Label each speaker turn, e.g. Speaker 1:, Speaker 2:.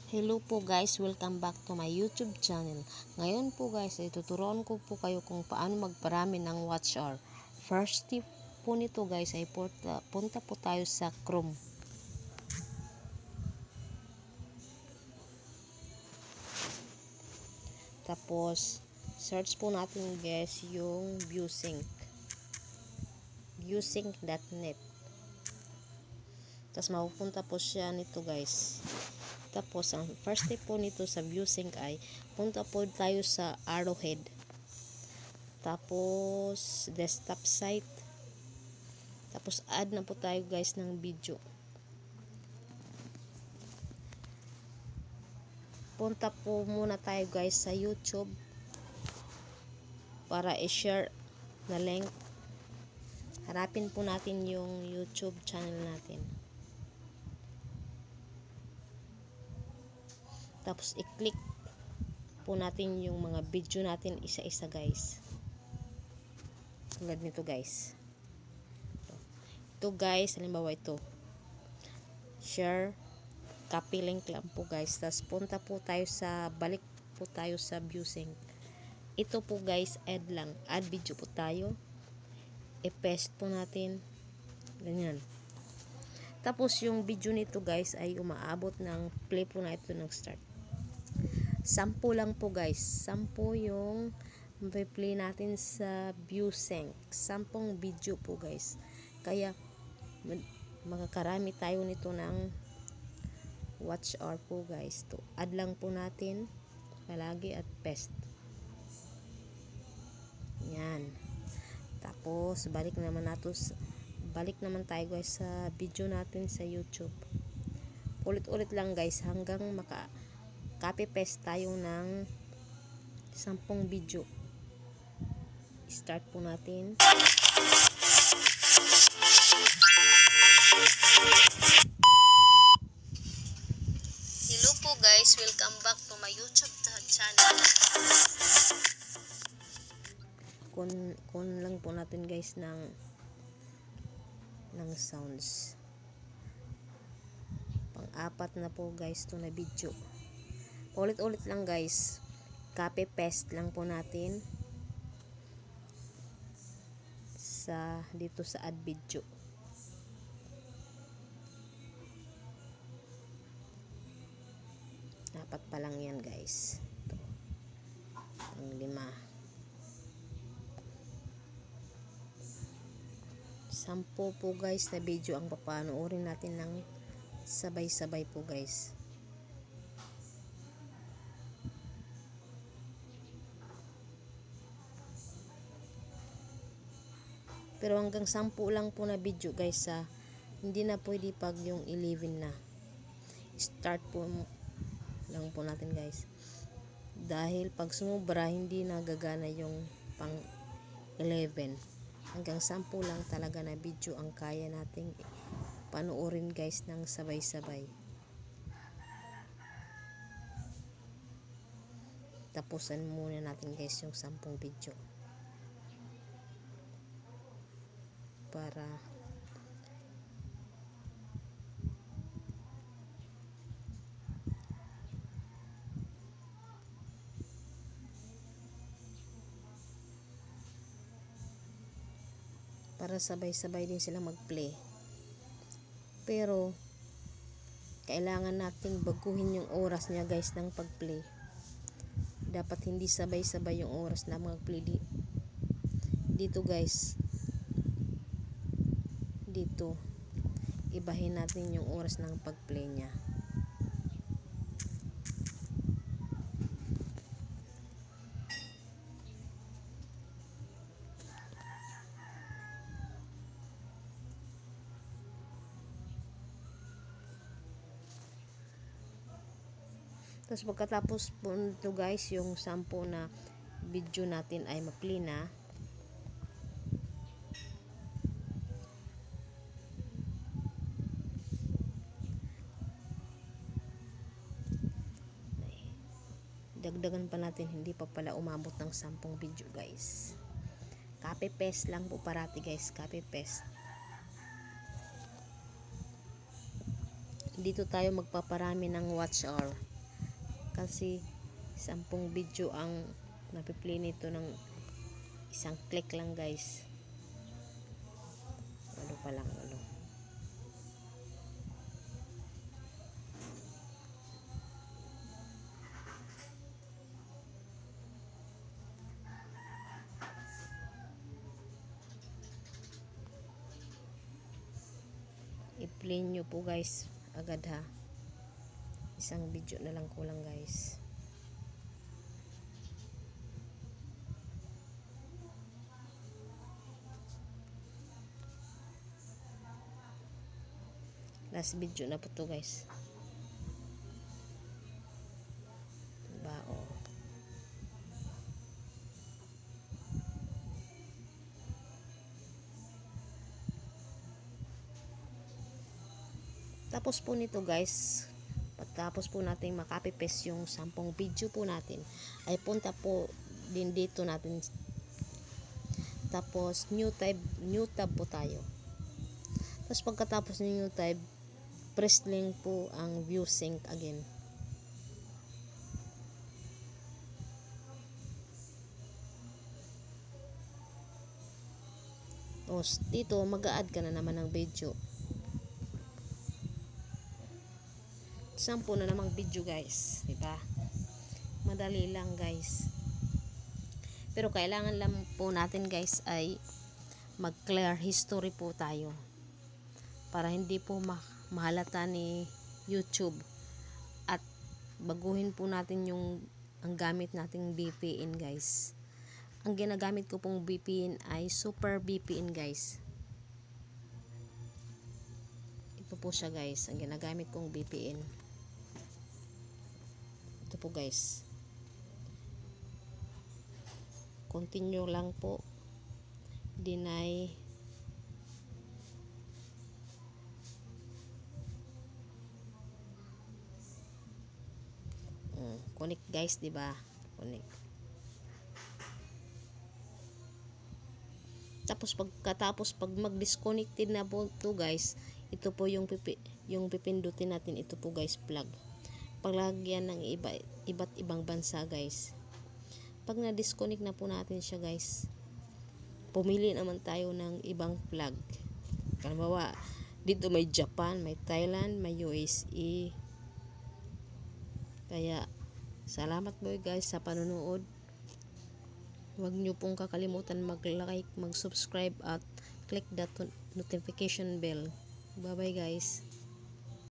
Speaker 1: Hello po guys, welcome back to my YouTube channel. Ngayon po guys, ay tuturuan ko po kayo kung paano magparami ng watch hour. First tip po nito guys ay punta po tayo sa Chrome. Tapos search po natin guys yung viewsync.net. Tapos mapupunta po siya nito guys. Tapos ang first step po nito sa viewsync ay punta po tayo sa arrowhead. Tapos desktop site. Tapos add na po tayo guys ng video. Punta po muna tayo guys sa YouTube para i-share na link. Harapin po natin yung YouTube channel natin. Tapos i-click po natin yung mga video natin isa-isa guys. Tulad nito guys. Ito guys, halimbawa ito. Share, copy link lang po guys. Tapos punta po tayo balik po tayo sa viewsync. Ito po guys, add lang. Add video po tayo. I-paste po natin. Ganyan. Tapos yung video nito guys ay umaabot ng play po na ito ng start. 10 lang po guys. 10 yung play natin sa viewsync. 10 video po guys. Kaya makakarami tayo nito ng watch hour po guys. To add lang po natin palagi at paste. Yan. Tapos balik naman tayo guys sa video natin sa YouTube. Ulit-ulit lang guys hanggang copy paste tayo ng 10 video. Start po natin. Hello po guys, welcome back to my YouTube channel. Kun lang po natin guys ng sounds. Pang-apat na po guys to na video. Ulit-ulit lang guys. Copy paste lang po natin dito sa add video. Apat pa lang yan guys. Ito. Ang 5. 10 po guys na video ang papanoorin natin ng sabay-sabay po guys. Pero hanggang 10 lang po na video guys hindi na pwede pag yung 11 na. Start po lang po natin guys. Dahil pag sumubra hindi nagagana yung pang 11. Hanggang 10 lang talaga na video ang kaya nating panoorin guys ng sabay-sabay. Tapusan muna natin guys yung 10 video. Para sabay-sabay din sila mag-play. Pero kailangan nating baguhin yung oras niya guys ng pag-play. Dapat hindi sabay-sabay yung oras na mag-play dito guys. Dito ibahin natin yung oras ng pag-play niya. Tapos pagkatapos po nito guys, yung 10 na video natin ay ma-play na. Dagdagan pa natin, hindi pa pala umabot ng 10 video guys. Copy paste lang po parati guys, copy paste. Dito tayo magpaparami ng watch hour. kasi 10 video ang napiplay nito ng isang click lang guys. Ano pa lang ano. I-play nyo po guys agad ha. Isang video na lang kulang guys. Last video na po to guys. Diba o. Tapos po nito guys, pagkatapos po natin makapipes yung 10 video po natin, ay punta po din dito natin. Tapos new tab po tayo. Tapos pagkatapos ng new tab, press link po ang view sync again. Tapos dito mag-a-add ka na naman ng video. 10 na namang video guys, diba? Madali lang guys. Pero kailangan lang po natin guys ay mag-clear history po tayo. Para hindi po mahalata ni YouTube. At baguhin po natin ang gamit nating VPN guys. Ang ginagamit ko pong VPN ay Super VPN guys. Ito po siya guys, ang ginagamit kong VPN. Ito po guys. Continue lang po. Deny. Connect guys, diba? Connect. Tapos pag mag-disconnected na po to guys, ito po yung pipindutin natin. Ito po guys, plug. Paglagyan ng iba't ibang bansa guys. Pag na-disconnect na po natin siya guys, pumili naman tayo ng ibang plug. Halimbawa, dito may Japan, may Thailand, may USA. Kaya salamat po guys sa panonood. Huwag nyo pong kakalimutan mag-like, mag-subscribe at click that notification bell. Bye bye guys.